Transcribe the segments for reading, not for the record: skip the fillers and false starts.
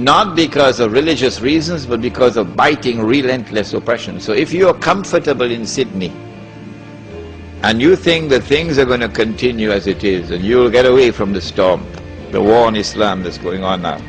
not because of religious reasons, but because of biting, relentless oppression. So if you are comfortable in Sydney, and you think that things are going to continue as it is, and you'll get away from the storm, the war on Islam that's going on now,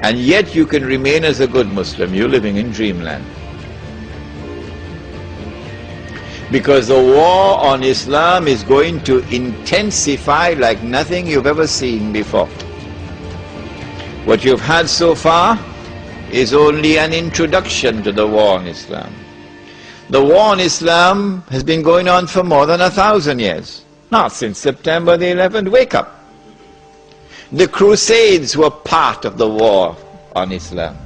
and yet you can remain as a good Muslim, you're living in dreamland. Because the war on Islam is going to intensify like nothing you've ever seen before. What you've had so far is only an introduction to the war on Islam. The war on Islam has been going on for more than 1,000 years. Not since September the 11th. Wake up. The Crusades were part of the war on Islam.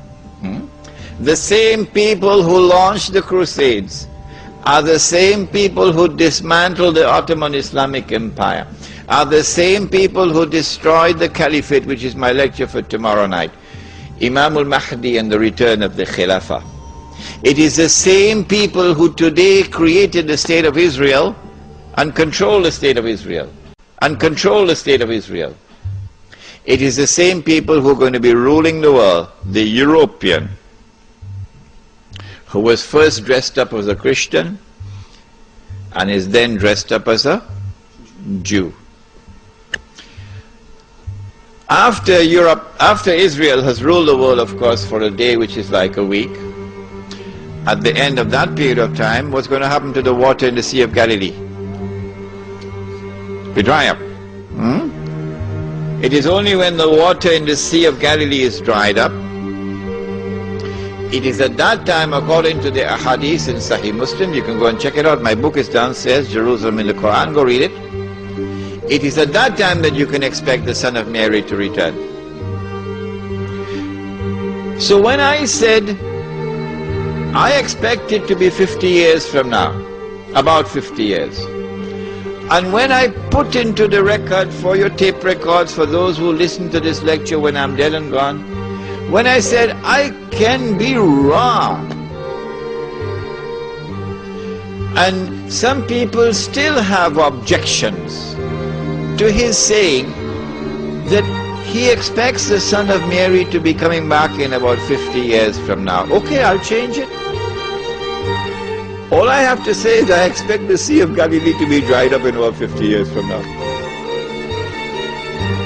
The same people who launched the Crusades are the same people who dismantled the Ottoman Islamic Empire, are the same people who destroyed the Caliphate, which is my lecture for tomorrow night, Imam al-Mahdi and the return of the Khilafah. It is the same people who today created the State of Israel and control the State of Israel, and control the State of Israel. It is the same people who are going to be ruling the world, the European, who was first dressed up as a Christian and is then dressed up as a Jew. After Israel has ruled the world, of course, for a day which is like a week, at the end of that period of time, what's going to happen to the water in the Sea of Galilee? We dry up. It is only when the water in the Sea of Galilee is dried up, it is at that time, according to the ahadith in Sahih Muslim, you can go and check it out, my book is downstairs, Jerusalem in the Quran, go read it. It is at that time that you can expect the Son of Mary to return. So when I said, I expect it to be 50 years from now, about 50 years, and when I put into the record for your tape records, for those who listen to this lecture when I'm dead and gone, when I said, I can be wrong, and some people still have objections to his saying that he expects the Son of Mary to be coming back in about 50 years from now. Okay, I'll change it. All I have to say is I expect the Sea of Galilee to be dried up in about 50 years from now.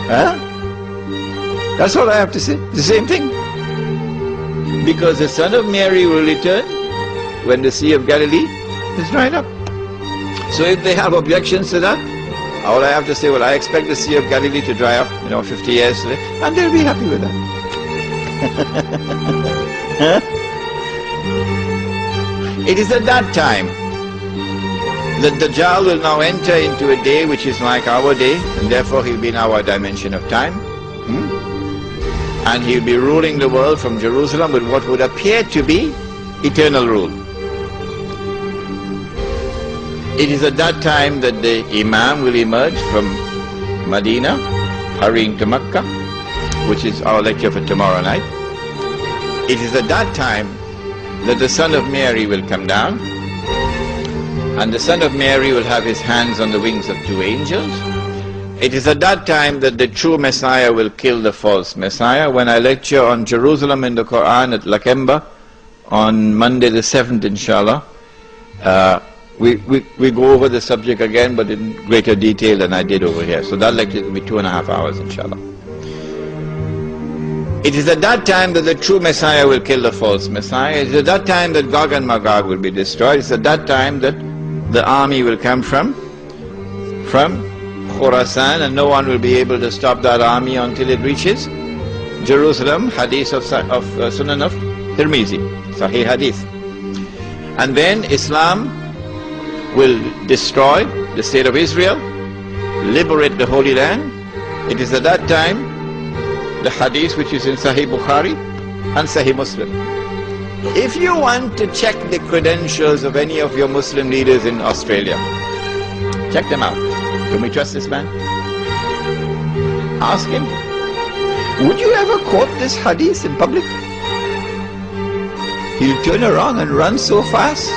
Huh? That's all I have to say. The same thing. Because the Son of Mary will return when the Sea of Galilee is dried up. So if they have objections to that, all I have to say, well, I expect the Sea of Galilee to dry up, 50 years later, and they'll be happy with that. Huh? It is at that time that Dajjal will now enter into a day which is like our day, and therefore he'll be in our dimension of time. And he'll be ruling the world from Jerusalem with what would appear to be eternal rule. It is at that time that the Imam will emerge from Medina, hurrying to Mecca, which is our lecture for tomorrow night. It is at that time that the Son of Mary will come down, and the Son of Mary will have his hands on the wings of two angels. It is at that time that the true Messiah will kill the false Messiah. When I lecture on Jerusalem in the Quran at Lakemba on Monday the 7th, inshallah, we go over the subject again, but in greater detail than I did over here. So that lecture will be 2.5 hours, inshallah. It is at that time that the true Messiah will kill the false Messiah. It is at that time that Gog and Magog will be destroyed. It is at that time that the army will come from Khurasan, and no one will be able to stop that army until it reaches Jerusalem. Hadith of Sunan of Tirmizi, Sahih Hadith. And then Islam will destroy the State of Israel, liberate the Holy Land. It is at that time the Hadith which is in Sahih Bukhari and Sahih Muslim. If you want to check the credentials of any of your Muslim leaders in Australia, check them out. Can we trust this man? Ask him, would you ever quote this hadith in public? He'll turn around and run so fast,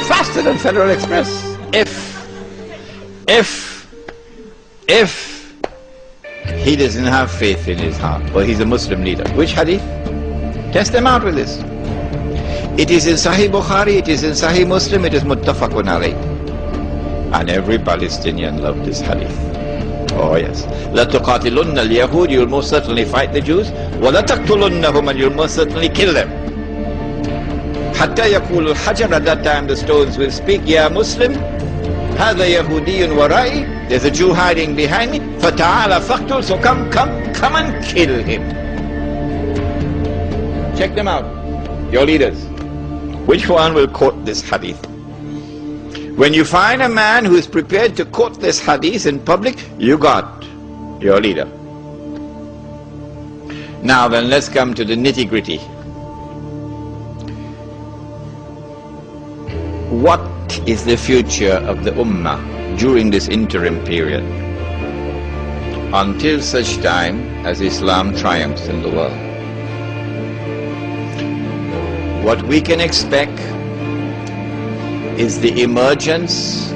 faster than Federal Express. If he doesn't have faith in his heart, but he's a Muslim leader. Which hadith? Test them out with this. It is in Sahih Bukhari, it is in Sahih Muslim, it is muttafaqun alayh. And every Palestinian loved this hadith. Oh yes. La tuqatilunna al-Yahud, you'll most certainly fight the Jews. Wa la taqtulunnahum, and you'll most certainly kill them. Hatta yaqulu al-hajar, at that time the stones will speak, Ya Muslim, hadha Yahudiyyun wara'i, there's a Jew hiding behind me, fata'ala faqtul, so come and kill him. Check them out, your leaders. Which one will quote this hadith? When you find a man who is prepared to quote this hadith in public, you got your leader. Now then, let's come to the nitty-gritty. What is the future of the Ummah during this interim period, until such time as Islam triumphs in the world? What we can expect is the emergence,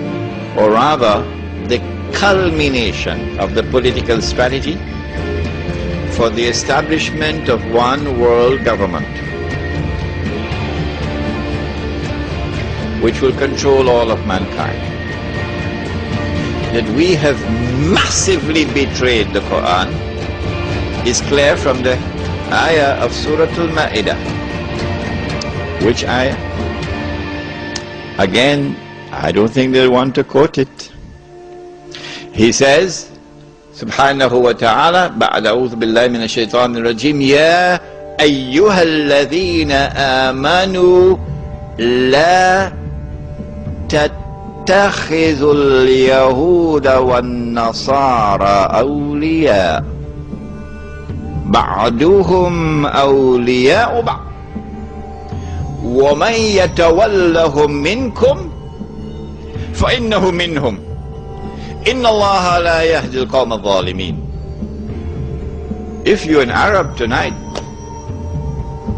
or rather the culmination of the political strategy for the establishment of one world government, which will control all of mankind. That we have massively betrayed the Quran is clear from the ayah of Surah Al-Ma'idah. Which ayah? Again, I don't think they'll want to quote it. He says, Subhanahu wa ta'ala, ba'da a'udhu billahi minash shaitanir rajim, Ya ayyuhalladhina amanu la tattakhidhul yahuda wan nasara awliya ba'duhum awliya'u ba'd وَمَنْ يَتَوَلَّهُمْ مِنْكُمْ فَإِنَّهُ مِنْهُمْ إِنَّ اللَّهَ لَا يَهْدِي الْقَوْمَ الظَّالِمِينَ. If you're an Arab tonight,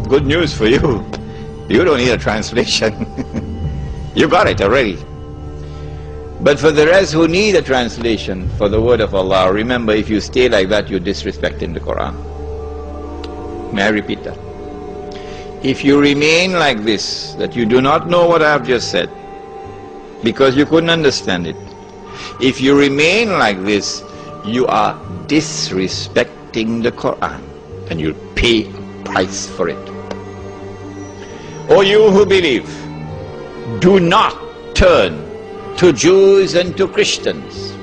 good news for you. You don't need a translation. You got it already. But for the rest who need a translation for the word of Allah, remember, if you stay like that, you're disrespecting the Quran. May I repeat that? If you remain like this, that you do not know what I have just said, because you couldn't understand it, if you remain like this, you are disrespecting the Quran, and you'll pay a price for it. O you who believe, do not turn to Jews and to Christians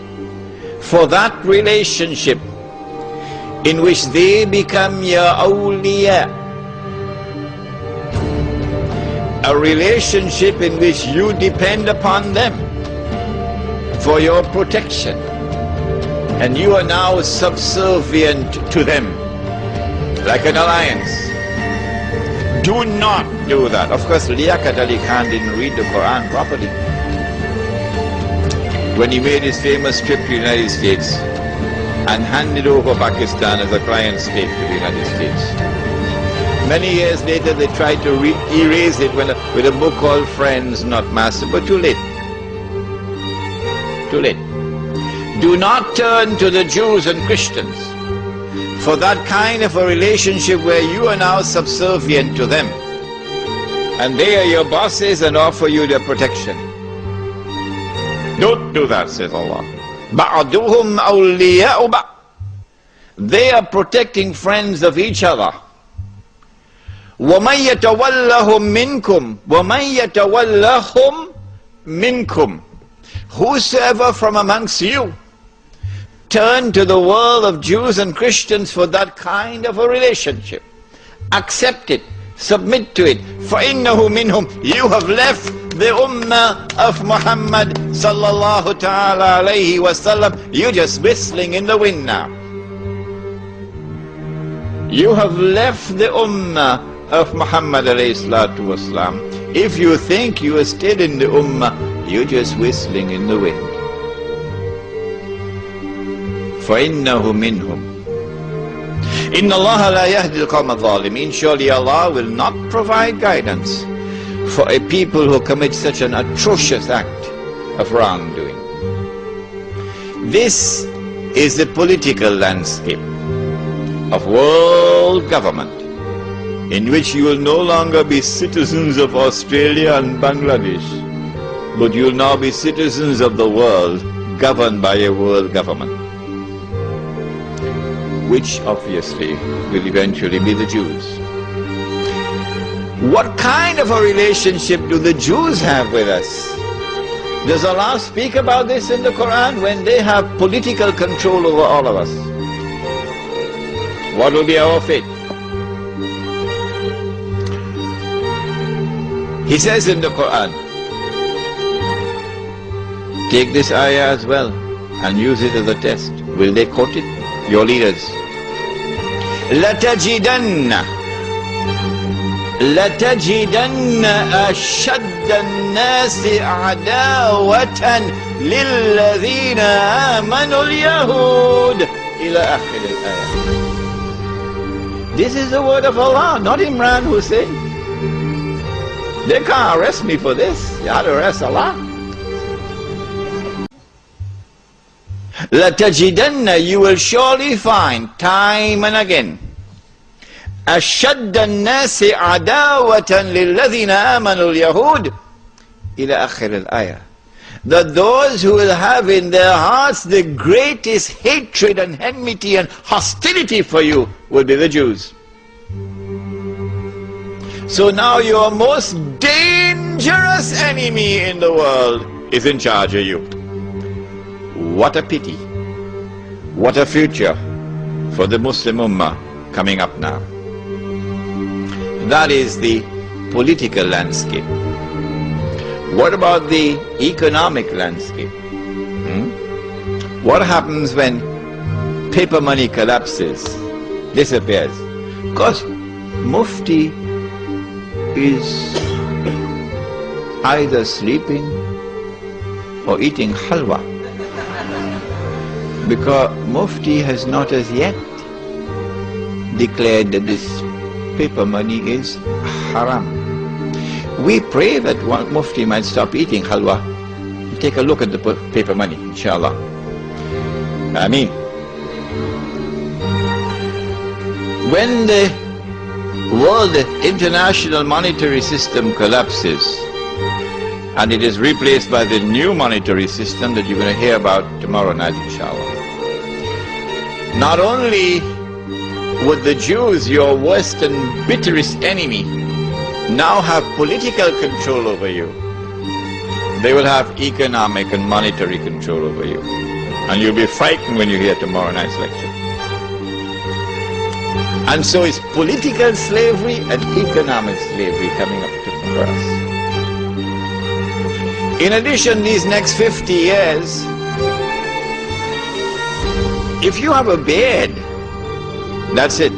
for that relationship in which they become your awliya, a relationship in which you depend upon them for your protection, and you are now subservient to them like an alliance. Do not do that. Of course, Liaquat Ali Khan didn't read the Quran properly when he made his famous trip to the United States and handed over Pakistan as a client state to the United States. Many years later, they tried to erase it with a book called Friends, Not Masters, but too late. Too late. Do not turn to the Jews and Christians for that kind of a relationship where you are now subservient to them, and they are your bosses and offer you their protection. Don't do that, says Allah. بَعْدُهُمْ أَوْلِيَاءُ بَعْضٍ. They are protecting friends of each other. وَمَنْ يَتَوَلَّهُمْ مِنْكُمْ وَمَنْ يَتَوَلَّهُمْ مِنْكُمْ. Whosoever from amongst you turn to the world of Jews and Christians for that kind of a relationship, accept it, submit to it, فَإِنَّهُ مِنْهُمْ. You have left the ummah of Muhammad sallallahu ta'ala alayhi wa sallam. You're just whistling in the wind now. You have left the ummah of Muhammad alayhi salatu wa salam. If you think you are still in the ummah, you're just whistling in the wind. فَإِنَّهُ مِنْهُمْ إِنَّ اللَّهَ لَا يَهْدِي الْقَوْمَ الظَّالِمِينَ. Surely Allah will not provide guidance for a people who commit such an atrocious act of wrongdoing. This is the political landscape of world government, in which you will no longer be citizens of Australia and Bangladesh, but you will now be citizens of the world, governed by a world government, which obviously will eventually be the Jews. What kind of a relationship do the Jews have with us? Does Allah speak about this in the Quran, when they have political control over all of us? What will be our fate? He says in the Quran, take this ayah as well and use it as a test. Will they quote it? Your leaders. لَتَجِدَنَّ أَشَدَّ النَّاسِ عَدَاوَةً لِلَّذِينَ آمَنُوا الْيَهُودَ إلى آخر الآية. This is the word of Allah, not Imran Hussein. They can't arrest me for this. You have to arrest Allah. لَتَجِدَنَّ, you will surely find time and again, أشد الناس عداوة للذين آمنوا اليهود إلى آخر الآية, that those who will have in their hearts the greatest hatred and enmity and hostility for you will be the Jews. So now your most dangerous enemy in the world is in charge of you. What a pity. What a future for the Muslim Ummah coming up now. That is the political landscape. What about the economic landscape? What happens when paper money collapses, disappears? Because Mufti is either sleeping or eating halwa, because Mufti has not as yet declared that this paper money is haram. We pray that one Mufti might stop eating halwa. Take a look at the paper money, inshallah. Ameen. When the world international monetary system collapses and it is replaced by the new monetary system that you're going to hear about tomorrow night, inshallah, not only would the Jews, your worst and bitterest enemy, now have political control over you, they will have economic and monetary control over you. And you'll be frightened when you hear tomorrow night's lecture. And so it's political slavery and economic slavery coming up for us. In addition, these next 50 years, if you have a beard, that's it.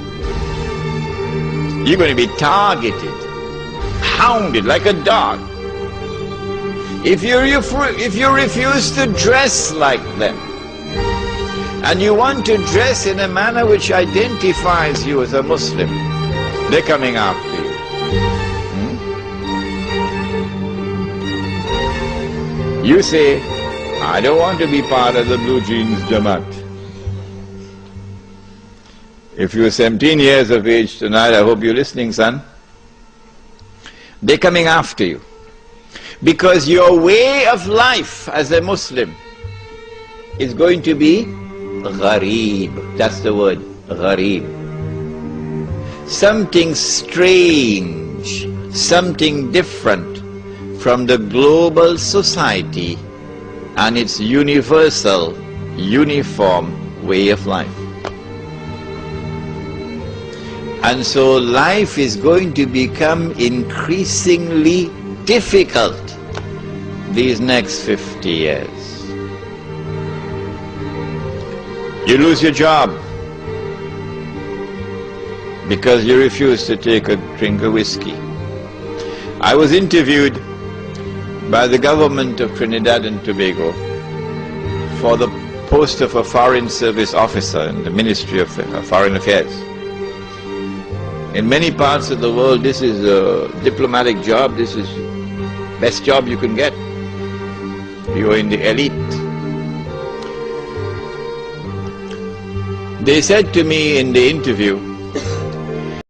You're going to be targeted, hounded like a dog. If you refuse to dress like them, and you want to dress in a manner which identifies you as a Muslim, they're coming after you. You say, I don't want to be part of the blue jeans Jamaat. If you're 17 years of age tonight, I hope you're listening, son. They're coming after you. Because your way of life as a Muslim is going to be ghareeb. That's the word, ghareeb. Something strange, something different from the global society and its universal, uniform way of life. And so life is going to become increasingly difficult these next 50 years. You lose your job because you refuse to take a drink of whiskey. I was interviewed by the government of Trinidad and Tobago for the post of a foreign service officer in the Ministry of Foreign Affairs. In many parts of the world, this is a diplomatic job. This is the best job you can get. You are in the elite. They said to me in the interview